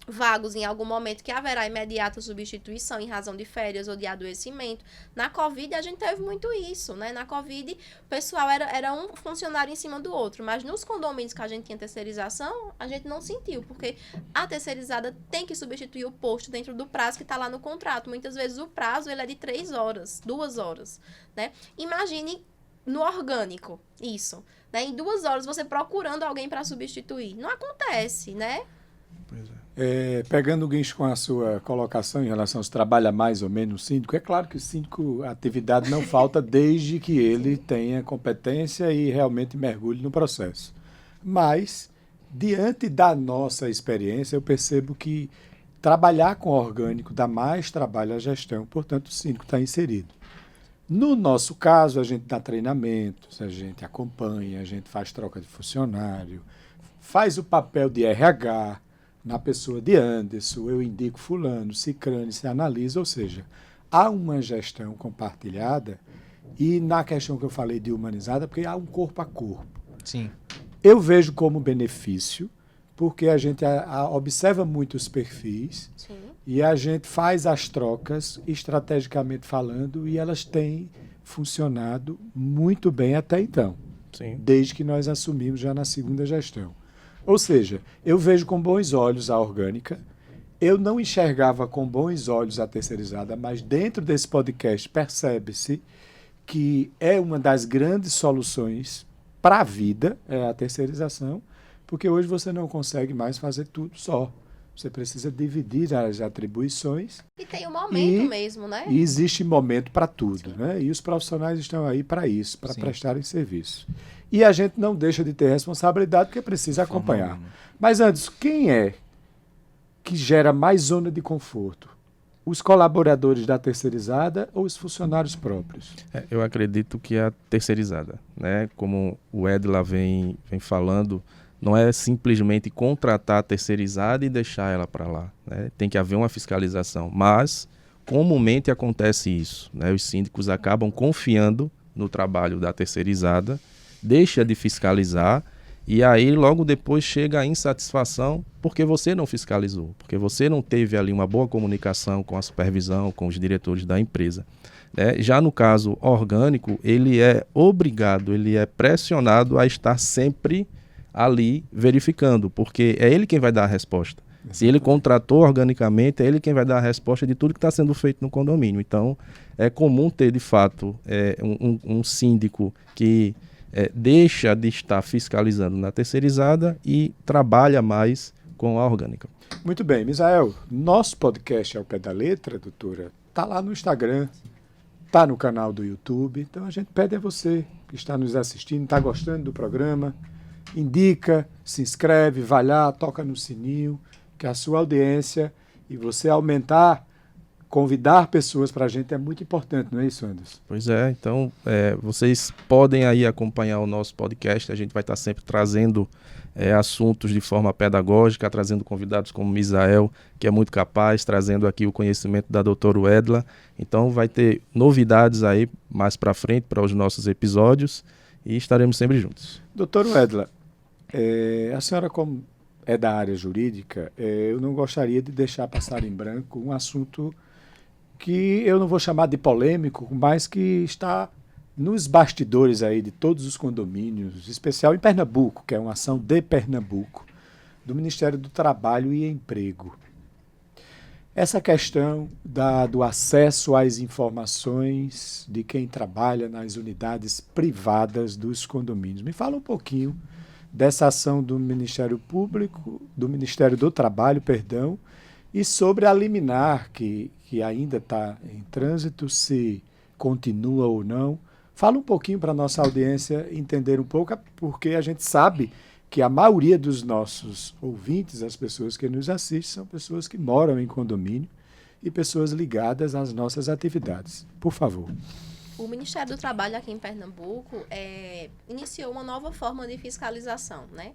vagos em algum momento que haverá imediata substituição em razão de férias ou de adoecimento. Na Covid, a gente teve muito isso, né? Na Covid, o pessoal era um funcionário em cima do outro, mas nos condomínios que a gente tinha terceirização, a gente não sentiu, porque a terceirizada tem que substituir o posto dentro do prazo que está lá no contrato. Muitas vezes o prazo ele é de 3 horas, 2 horas, né? Imagine no orgânico isso, né? Em 2 horas você procurando alguém para substituir. Não acontece, né? Pois é. Pegando o gancho com a sua colocação em relação aos trabalha mais ou menos o síndico, é claro que o síndico, a atividade não falta desde que ele tenha competência e realmente mergulhe no processo. Mas, diante da nossa experiência, eu percebo que trabalhar com orgânico dá mais trabalho à gestão, portanto o síndico está inserido. No nosso caso, a gente dá treinamentos, a gente acompanha, a gente faz troca de funcionário, faz o papel de RH, na pessoa de Anderson, eu indico fulano, cicrane, se analisa, ou seja, há uma gestão compartilhada e na questão que eu falei de humanizada, porque há um corpo a corpo. Sim. Eu vejo como benefício, porque a gente observa muito os perfis. Sim. E a gente faz as trocas, estrategicamente falando, e elas têm funcionado muito bem até então. Sim. Desde que nós assumimos já na segunda gestão. Ou seja, eu vejo com bons olhos a orgânica, eu não enxergava com bons olhos a terceirizada, mas dentro desse podcast percebe-se que é uma das grandes soluções para a vida, a terceirização, porque hoje você não consegue mais fazer tudo só. Você precisa dividir as atribuições. E tem um momento mesmo, né? E existe momento para tudo, né? E os profissionais estão aí para isso, para prestarem serviço. E a gente não deixa de ter responsabilidade porque precisa acompanhar. Mas antes, quem é que gera mais zona de conforto? Os colaboradores da terceirizada ou os funcionários próprios? Eu acredito que a terceirizada, né? Como o Edla vem falando, não é simplesmente contratar a terceirizada e deixar ela para lá, né? Tem que haver uma fiscalização, mas comumente acontece isso, né? Os síndicos acabam confiando no trabalho da terceirizada, deixa de fiscalizar e aí logo depois chega a insatisfação porque você não fiscalizou, porque você não teve ali uma boa comunicação com a supervisão, com os diretores da empresa. Já no caso orgânico, ele é obrigado, ele é pressionado a estar sempre ali verificando, porque é ele quem vai dar a resposta. Se ele contratou organicamente, é ele quem vai dar a resposta de tudo que está sendo feito no condomínio. Então, é comum ter, de fato, um síndico que deixa de estar fiscalizando na terceirizada e trabalha mais com a orgânica. Muito bem, Misael, nosso podcast Ao Pé da Letra, doutora, está lá no Instagram, está no canal do YouTube, então a gente pede a você que está nos assistindo, está gostando do programa, indica, se inscreve, vai lá, toca no sininho, que a sua audiência e você aumentar, convidar pessoas para a gente é muito importante, não é isso, Anderson? Pois é, então vocês podem aí acompanhar o nosso podcast, a gente vai estar sempre trazendo assuntos de forma pedagógica, trazendo convidados como Misael, que é muito capaz, trazendo aqui o conhecimento da doutora Edla, então vai ter novidades aí mais para frente para os nossos episódios e estaremos sempre juntos. Doutor Edla, a senhora como é da área jurídica, eu não gostaria de deixar passar em branco um assunto que eu não vou chamar de polêmico, mas que está nos bastidores aí de todos os condomínios, em especial em Pernambuco, que é uma ação de Pernambuco, do Ministério do Trabalho e Emprego. essa questão do acesso às informações de quem trabalha nas unidades privadas dos condomínios. Me fala um pouquinho dessa ação do Ministério Público, do Ministério do Trabalho, perdão, e sobre a liminar que ainda está em trânsito, se continua ou não. Fala um pouquinho para a nossa audiência entender um pouco, porque a gente sabe que a maioria dos nossos ouvintes, as pessoas que nos assistem, são pessoas que moram em condomínio e pessoas ligadas às nossas atividades. Por favor. O Ministério do Trabalho aqui em Pernambuco iniciou uma nova forma de fiscalização, né?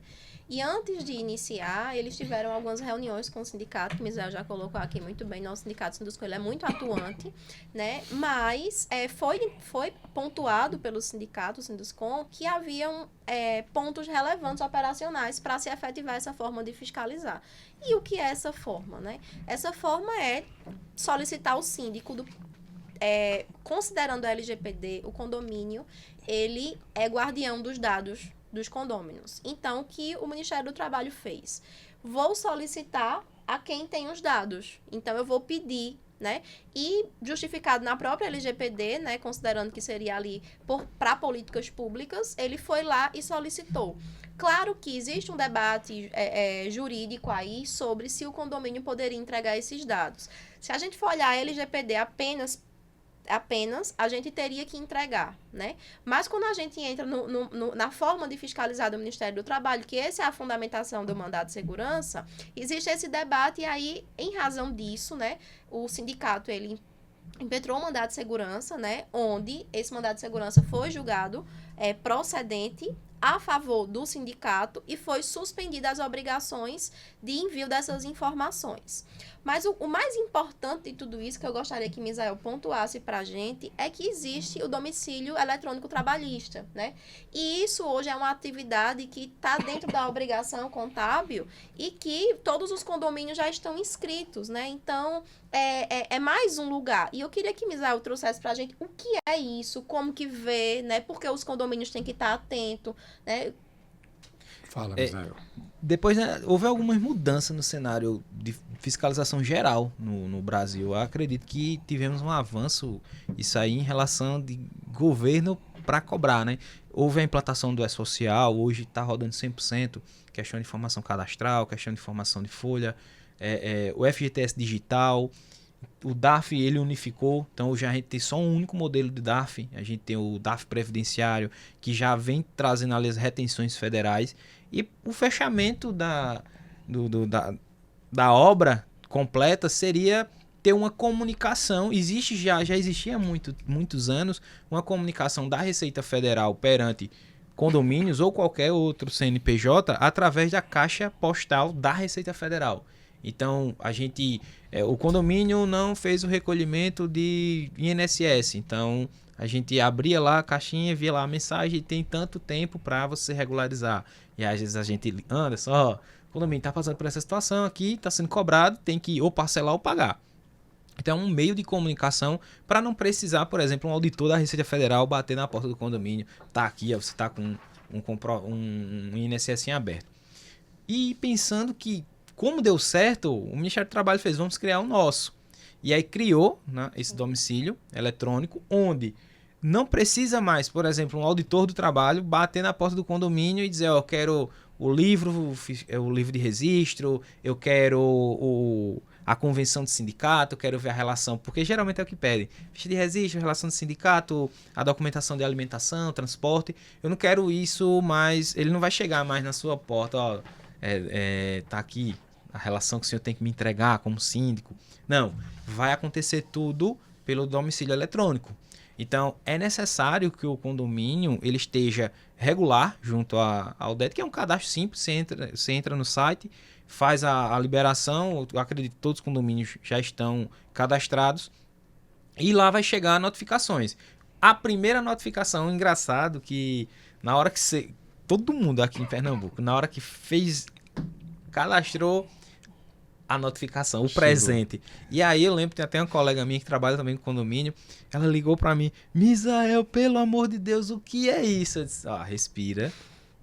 E antes de iniciar, eles tiveram algumas reuniões com o sindicato, que o Misael já colocou aqui muito bem, nosso sindicato Sindusco, ele é muito atuante, né? Mas foi pontuado pelo sindicato Sinduscom que haviam pontos relevantes operacionais para se efetivar essa forma de fiscalizar. E o que é essa forma, né? Essa forma é solicitar o síndico considerando a LGPD, o condomínio, ele é guardião dos dados dos condôminos. Então, o que o Ministério do Trabalho fez? Vou solicitar a quem tem os dados. Então, eu vou pedir, né? E justificado na própria LGPD, né? Considerando que seria ali para políticas públicas, ele foi lá e solicitou. Claro que existe um debate jurídico aí sobre se o condomínio poderia entregar esses dados. Se a gente for olhar a LGPD apenas a gente teria que entregar, né? Mas quando a gente entra na forma de fiscalizar do Ministério do Trabalho, que essa é a fundamentação do mandado de segurança, existe esse debate e aí, em razão disso, né, o sindicato, ele impetrou um mandado de segurança, né, onde esse mandado de segurança foi julgado procedente a favor do sindicato e foi suspendida as obrigações de envio dessas informações. Mas o mais importante de tudo isso, que eu gostaria que Misael pontuasse para a gente, é que existe o domicílio eletrônico trabalhista, né? E isso hoje é uma atividade que está dentro da obrigação contábil e que todos os condomínios já estão inscritos, né? Então, é mais um lugar. E eu queria que Misael trouxesse para a gente o que é isso, como que vê, né? Porque os condomínios têm que estar atentos, né? Fala, Misael. Depois, né, houve algumas mudanças no cenário de fiscalização geral no Brasil. Eu acredito que tivemos um avanço, isso aí, em relação de governo para cobrar, né? Houve a implantação do E-Social, hoje está rodando 100%, questão de informação cadastral, questão de informação de folha, o FGTS digital, o DARF ele unificou, então hoje a gente tem só um único modelo de DARF, a gente tem o DARF previdenciário, que já vem trazendo ali as retenções federais, e o fechamento da obra completa seria ter uma comunicação, já existia há muitos anos, uma comunicação da Receita Federal perante condomínios ou qualquer outro CNPJ através da caixa postal da Receita Federal. Então, o condomínio não fez o recolhimento de INSS, então a gente abria lá a caixinha, via lá a mensagem e tem tanto tempo para você regularizar. E às vezes a gente anda só, o condomínio está passando por essa situação aqui, está sendo cobrado, tem que ou parcelar ou pagar. Então é um meio de comunicação para não precisar, por exemplo, um auditor da Receita Federal bater na porta do condomínio, tá aqui, você está com um INSS em aberto. E pensando que, como deu certo, o Ministério do Trabalho fez, vamos criar o nosso. E aí criou, né, esse domicílio eletrônico, onde não precisa mais, por exemplo, um auditor do trabalho bater na porta do condomínio e dizer, eu quero o livro de registro, eu quero a convenção de sindicato, eu quero ver a relação, porque geralmente é o que pedem. Ficha de registro, relação de sindicato, a documentação de alimentação, transporte. Eu não quero isso, mas ele não vai chegar mais na sua porta, ó, tá aqui a relação que o senhor tem que me entregar como síndico. Não, vai acontecer tudo pelo domicílio eletrônico. Então, é necessário que o condomínio ele esteja regular junto ao DET, que é um cadastro simples, você entra no site, faz a liberação, eu acredito que todos os condomínios já estão cadastrados, e lá vai chegar notificações. A primeira notificação, engraçado, que na hora que todo mundo aqui em Pernambuco, na hora que cadastrou a notificação, o presente. E aí eu lembro que tem até uma colega minha que trabalha também com condomínio, ela ligou pra mim, Misael, pelo amor de Deus, o que é isso? Eu disse, respira,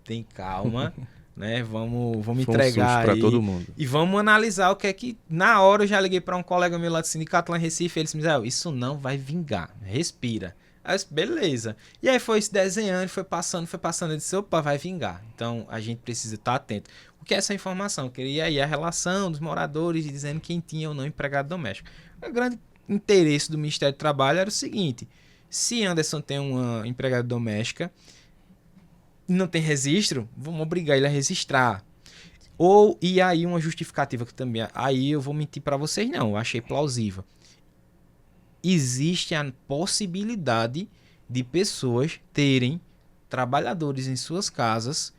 tem calma, né? Vamos Foi um entregar susto para aí. todo mundo. E vamos analisar o que é que... Na hora eu já liguei para um colega meu lá do sindicato lá em Recife, ele disse, Misael, isso não vai vingar, respira. Aí eu disse, beleza. E aí foi se desenhando, foi passando, eu disse, opa, vai vingar. Então a gente precisa estar atento. O que é essa informação? Eu queria aí a relação dos moradores dizendo quem tinha ou não empregado doméstico. O grande interesse do Ministério do Trabalho era o seguinte, se Anderson tem uma empregada doméstica, não tem registro, vamos obrigar ele a registrar. E aí uma justificativa que também, aí eu vou mentir para vocês não, eu achei plausível. Existe a possibilidade de pessoas terem trabalhadores em suas casas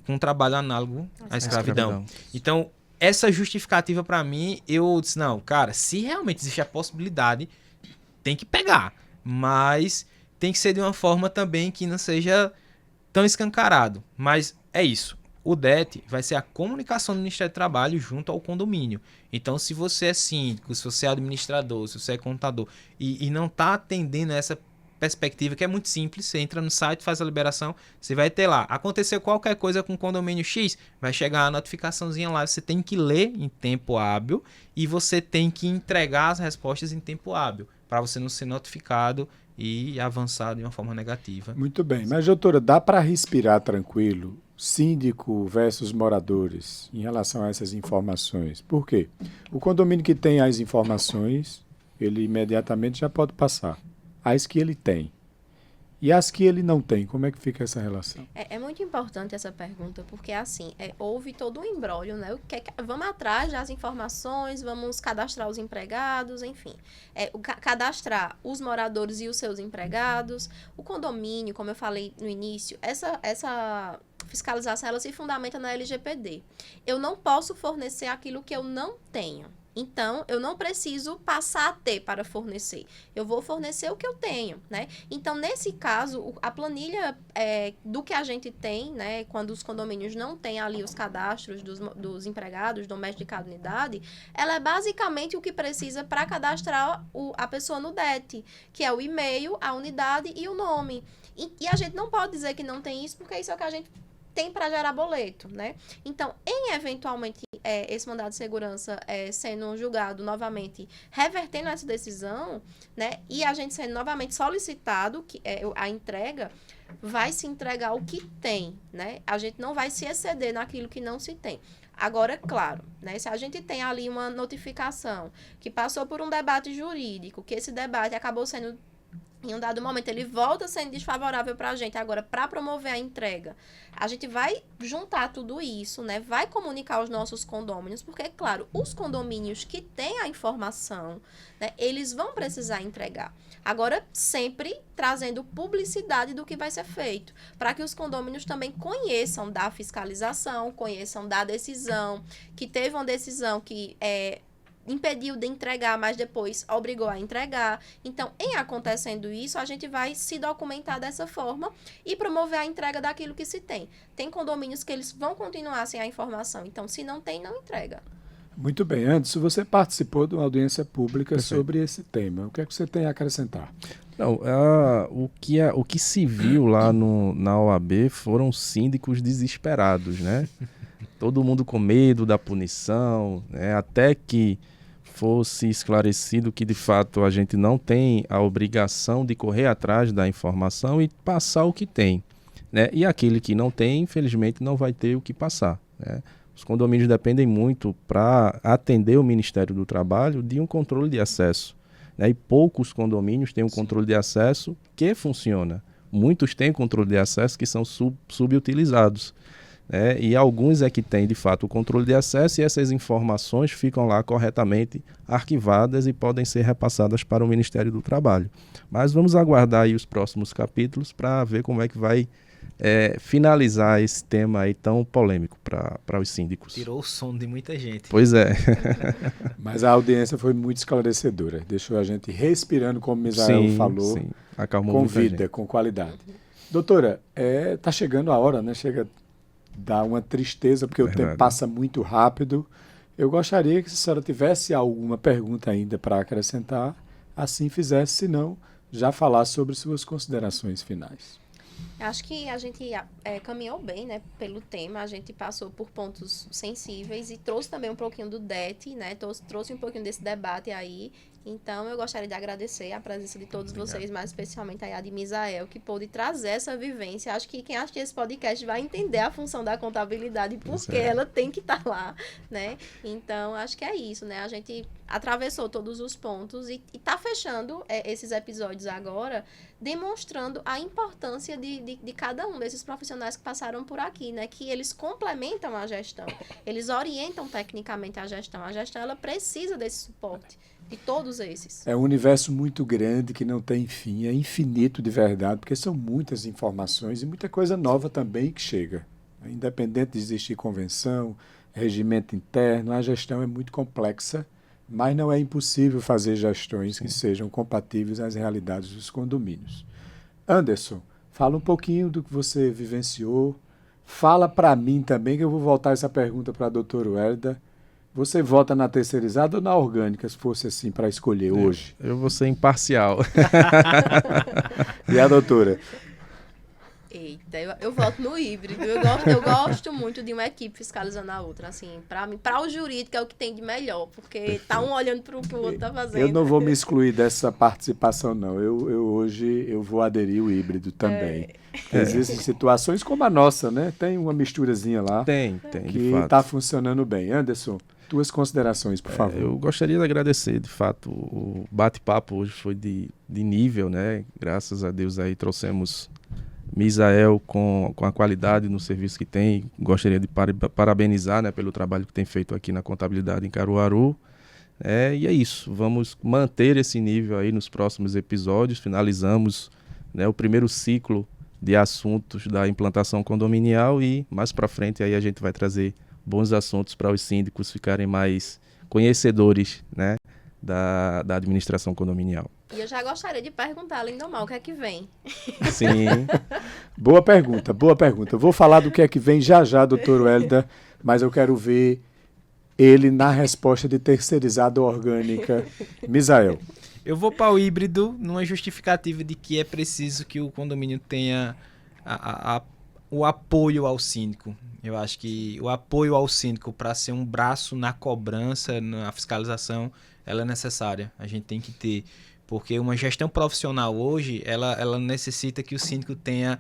com trabalho análogo à escravidão. Então, essa justificativa para mim, eu disse, não, cara, se realmente existe a possibilidade, tem que pegar, mas tem que ser de uma forma também que não seja tão escancarado, mas é isso. O DET vai ser a comunicação do Ministério do Trabalho junto ao condomínio. Então, se você é síndico, se você é administrador, se você é contador e não está atendendo essa perspectiva, que é muito simples, você entra no site, faz a liberação, você vai ter lá. Aconteceu qualquer coisa com o condomínio X, vai chegar a notificaçãozinha lá, você tem que ler em tempo hábil e você tem que entregar as respostas em tempo hábil, para você não ser notificado e avançar de uma forma negativa. Muito bem, mas doutora, dá para respirar tranquilo, síndico versus moradores, em relação a essas informações? Por quê? O condomínio que tem as informações, ele imediatamente já pode passar. As que ele tem. E as que ele não tem, como é que fica essa relação? É muito importante essa pergunta, porque assim, houve todo um imbróglio, né? Vamos atrás das informações, vamos cadastrar os empregados, enfim. Cadastrar os moradores e os seus empregados. O condomínio, como eu falei no início, essa fiscalização ela se fundamenta na LGPD. Eu não posso fornecer aquilo que eu não tenho. Então, eu não preciso passar a ter para fornecer. Eu vou fornecer o que eu tenho, né? Então, nesse caso, a planilha do que a gente tem, né? Quando os condomínios não têm ali os cadastros dos empregados, domésticos de cada unidade, ela é basicamente o que precisa para cadastrar a pessoa no DET, que é o e-mail, a unidade e o nome. E a gente não pode dizer que não tem isso, porque isso é o que a gente tem para gerar boleto, né? Então, eventualmente, esse mandado de segurança sendo julgado novamente, revertendo essa decisão, né? E a gente sendo novamente solicitado, que a entrega, vai se entregar o que tem, né? A gente não vai se exceder naquilo que não se tem. Agora, claro, né, se a gente tem ali uma notificação que passou por um debate jurídico, que esse debate acabou sendo, em um dado momento, ele volta sendo desfavorável para a gente. Agora, para promover a entrega, a gente vai juntar tudo isso, né? Vai comunicar aos nossos condôminos, porque, claro, os condomínios que têm a informação, né, eles vão precisar entregar. Agora, sempre trazendo publicidade do que vai ser feito, para que os condôminos também conheçam da fiscalização, conheçam da decisão, que teve uma decisão que impediu de entregar, mas depois obrigou a entregar. Então, em acontecendo isso, a gente vai se documentar dessa forma e promover a entrega daquilo que se tem. Tem condomínios que eles vão continuar sem a informação. Então, se não tem, não entrega. Muito bem. Anderson, você participou de uma audiência pública Perfeito. sobre esse tema. O que é que você tem a acrescentar? Não, o que se viu lá na OAB foram síndicos desesperados, né? Todo mundo com medo da punição, né? Até que fosse esclarecido que, de fato, a gente não tem a obrigação de correr atrás da informação e passar o que tem, né? E aquele que não tem, infelizmente, não vai ter o que passar, né? Os condomínios dependem muito, para atender o Ministério do Trabalho, de um controle de acesso, né? E poucos condomínios têm um controle de acesso que funciona. Muitos têm controle de acesso que são subutilizados. E alguns é que têm, de fato, o controle de acesso, e essas informações ficam lá corretamente arquivadas e podem ser repassadas para o Ministério do Trabalho. Mas vamos aguardar aí os próximos capítulos para ver como é que vai finalizar esse tema aí tão polêmico para os síndicos. Tirou o sono de muita gente. Pois é. Mas a audiência foi muito esclarecedora. Deixou a gente respirando, como o Misael falou, sim. Acalmou com muita vida, gente. com qualidade. Doutora, tá chegando a hora, né? Dá uma tristeza, porque Verdade. o tempo passa muito rápido. Eu gostaria que, se a senhora tivesse alguma pergunta ainda para acrescentar, assim fizesse, se não, já falar sobre suas considerações finais. Acho que a gente caminhou bem, né, pelo tema. A gente passou por pontos sensíveis e trouxe também um pouquinho do DET, né? Trouxe um pouquinho desse debate aí. Então, eu gostaria de agradecer a presença de todos vocês, mais especialmente a de Misael, que pôde trazer essa vivência. Acho que quem assistir esse podcast vai entender a função da contabilidade, porque ela tem que estar lá, né? Então, acho que é isso, né? A gente atravessou todos os pontos e está fechando esses episódios agora, demonstrando a importância de cada um desses profissionais que passaram por aqui, né? Que eles complementam a gestão, eles orientam tecnicamente a gestão. A gestão, ela precisa desse suporte, de todos esses. É um universo muito grande que não tem fim, é infinito de verdade, porque são muitas informações e muita coisa nova também que chega. Independente de existir convenção, regimento interno, a gestão é muito complexa, mas não é impossível fazer gestões que sejam compatíveis às realidades dos condomínios. Anderson, fala um pouquinho do que você vivenciou. Fala para mim também, que eu vou voltar essa pergunta para a doutora Wélida. Você vota na terceirizada ou na orgânica, se fosse assim, para escolher hoje? Eu vou ser imparcial. E a doutora? Eita, eu voto no híbrido. Eu gosto muito de uma equipe fiscalizando a outra. Assim, para mim, para o jurídico é o que tem de melhor, porque tá um olhando para o que o outro tá fazendo. Eu não vou me excluir dessa participação, não. Hoje eu vou aderir o híbrido também. Existem situações como a nossa, né? Tem uma misturazinha lá. Tem, que está funcionando bem. Anderson, tuas considerações, por favor. Eu gostaria de agradecer, de fato, o bate-papo hoje foi de nível, né? Graças a Deus aí trouxemos Misael com a qualidade no serviço que tem. Gostaria de parabenizar, né, pelo trabalho que tem feito aqui na contabilidade em Caruaru. E é isso, vamos manter esse nível aí nos próximos episódios. Finalizamos, né, o primeiro ciclo de assuntos da implantação condominial e mais para frente aí a gente vai trazer bons assuntos para os síndicos ficarem mais conhecedores, né, da administração condominial. E eu já gostaria de perguntar, Lindomar, o que é que vem? Sim. Boa pergunta, boa pergunta. Eu vou falar do que é que vem já, doutor Wélida, mas eu quero ver ele na resposta de terceirizada orgânica. Misael. Eu vou para o híbrido numa justificativa de que é preciso que o condomínio tenha o apoio ao síndico. Eu acho que o apoio ao síndico para ser um braço na cobrança, na fiscalização, ela é necessária. A gente tem que ter. Porque uma gestão profissional hoje, ela necessita que o síndico tenha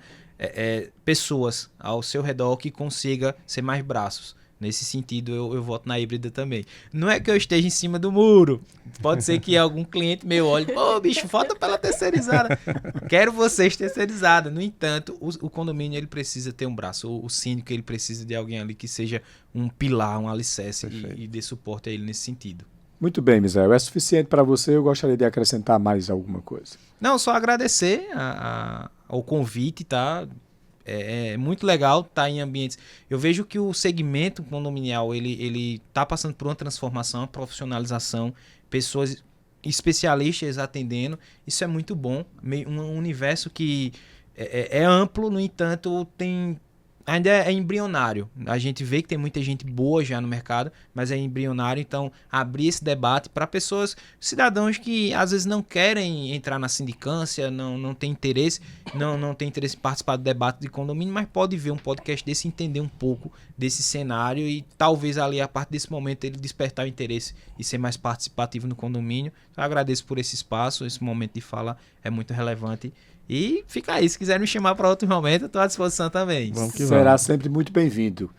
pessoas ao seu redor que consiga ser mais braços. Nesse sentido, eu voto na híbrida também. Não é que eu esteja em cima do muro. Pode ser que algum cliente meu olhe, pô, bicho, vota pela terceirizada. Quero vocês terceirizada. No entanto, o condomínio ele precisa ter um braço. O síndico ele precisa de alguém ali que seja um pilar, um alicerce e dê suporte a ele nesse sentido. Muito bem, Misael. É suficiente para você? Eu gostaria de acrescentar mais alguma coisa. Não, só agradecer ao convite, tá? É muito legal estar em ambientes... Eu vejo que o segmento condominial, ele tá passando por uma transformação, uma profissionalização, pessoas especialistas atendendo. Isso é muito bom. Um universo que é amplo, no entanto, ainda é embrionário. A gente vê que tem muita gente boa já no mercado, mas é embrionário. Então, abrir esse debate para pessoas, cidadãos que às vezes não querem entrar na sindicância, não tem interesse, não tem interesse em participar do debate de condomínio, mas pode ver um podcast desse, entender um pouco desse cenário e talvez ali, a partir desse momento, ele despertar o interesse e ser mais participativo no condomínio. Então, eu agradeço por esse espaço, esse momento de fala é muito relevante. E fica aí, se quiser me chamar para outro momento, eu estou à disposição também. Será sempre muito bem-vindo.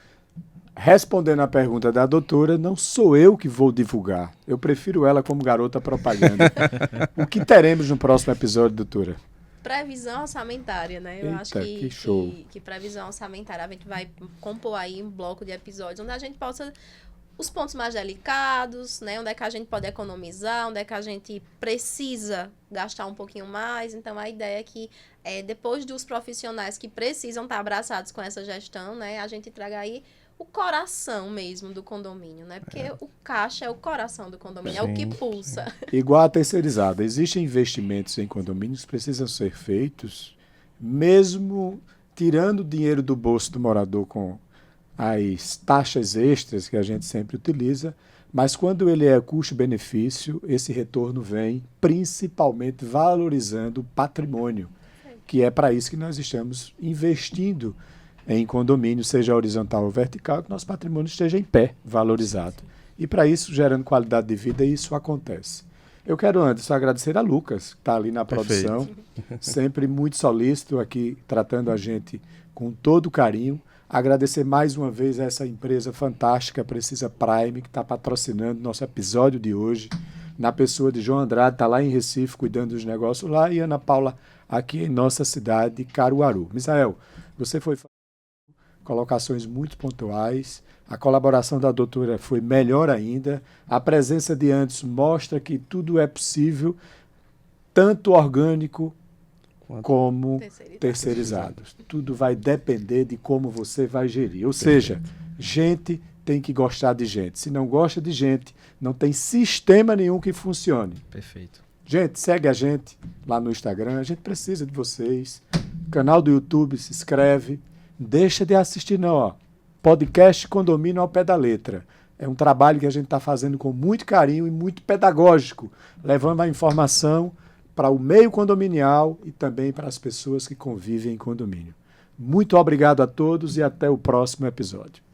Respondendo à pergunta da doutora, não sou eu que vou divulgar. Eu prefiro ela como garota propaganda. O que teremos no próximo episódio, doutora? Previsão orçamentária, né? Eu acho que previsão orçamentária, a gente vai compor aí um bloco de episódios onde a gente possa... Os pontos mais delicados, né? Onde é que a gente pode economizar, onde é que a gente precisa gastar um pouquinho mais. Então, a ideia é que, depois dos profissionais que precisam estar abraçados com essa gestão, né? A gente traga aí o coração mesmo do condomínio, né? Porque o caixa é o coração do condomínio, é o que pulsa. Igual a terceirizada. Existem investimentos em condomínios que precisam ser feitos, mesmo tirando o dinheiro do bolso do morador com as taxas extras que a gente sempre utiliza, mas quando ele é custo-benefício, esse retorno vem principalmente valorizando o patrimônio, que é para isso que nós estamos investindo em condomínio, seja horizontal ou vertical, que nosso patrimônio esteja em pé, valorizado. E para isso, gerando qualidade de vida, isso acontece. Eu quero, Anderson, agradecer a Lucas, que está ali na produção, sempre muito solícito aqui, tratando a gente com todo carinho. Agradecer mais uma vez a essa empresa fantástica, Precisa Prime, que está patrocinando nosso episódio de hoje, na pessoa de João Andrade, está lá em Recife, cuidando dos negócios lá, e Ana Paula, aqui em nossa cidade, Caruaru. Misael, você foi colocações muito pontuais, a colaboração da doutora foi melhor ainda, a presença de Anderson mostra que tudo é possível, tanto orgânico como terceirizado. Tudo vai depender de como você vai gerir. Ou seja, gente tem que gostar de gente. Se não gosta de gente, não tem sistema nenhum que funcione. Perfeito. Gente, segue a gente lá no Instagram, a gente precisa de vocês. Canal do YouTube, se inscreve. Deixa de assistir não, ó. Podcast Condomínio ao Pé da Letra. É um trabalho que a gente está fazendo com muito carinho e muito pedagógico, levando a informação para o meio condominial e também para as pessoas que convivem em condomínio. Muito obrigado a todos e até o próximo episódio.